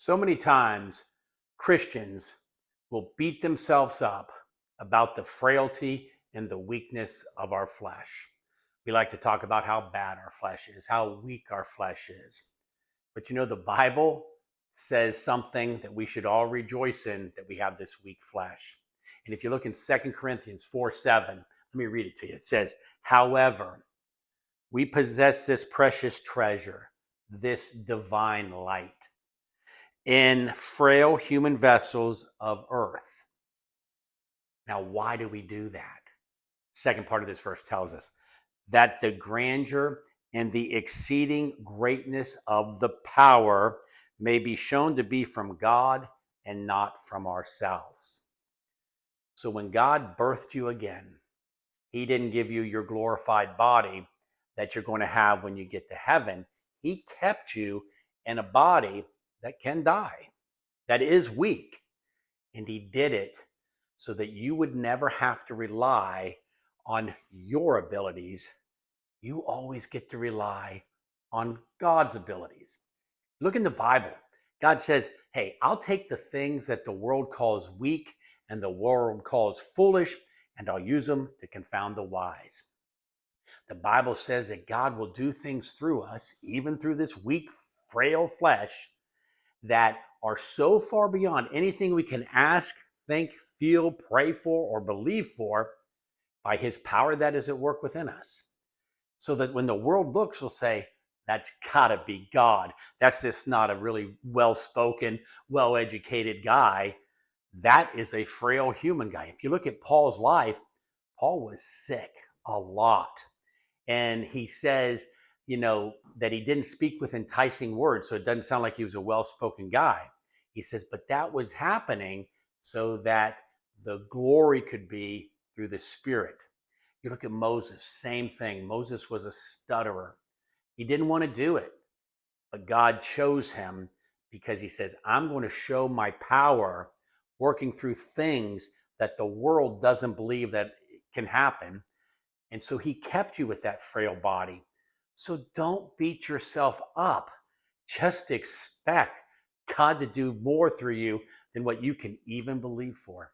So many times, Christians will beat themselves up about the frailty and the weakness of our flesh. We like to talk about how bad our flesh is, how weak our flesh is. But the Bible says something that we should all rejoice in, that we have this weak flesh. And if you look in 2 Corinthians 4:7, let me read it to you. It says, however, we possess this precious treasure, this divine light, in frail human vessels of earth. Now, why do we do that? Second part of this verse tells us that the grandeur and the exceeding greatness of the power may be shown to be from God and not from ourselves. So when God birthed you again, he didn't give you your glorified body that you're going to have when you get to heaven. He kept you in a body that can die, that is weak. And he did it so that you would never have to rely on your abilities. You always get to rely on God's abilities. Look in the Bible. God says, hey, I'll take the things that the world calls weak and the world calls foolish, and I'll use them to confound the wise. The Bible says that God will do things through us, even through this weak, frail flesh, that are so far beyond anything we can ask, think, feel, pray for, or believe for, by his power that is at work within us. So that when the world looks, will say, that's gotta be God. That's just not a really well-spoken, well-educated guy. That is a frail human guy. If you look at Paul's life, Paul was sick a lot. And he says, that he didn't speak with enticing words, so it doesn't sound like he was a well-spoken guy. He says, but that was happening so that the glory could be through the Spirit. You look at Moses, same thing. Moses was a stutterer. He didn't want to do it, but God chose him because he says, I'm going to show my power working through things that the world doesn't believe that can happen. And so he kept you with that frail body. So don't beat yourself up. Just expect God to do more through you than what you can even believe for.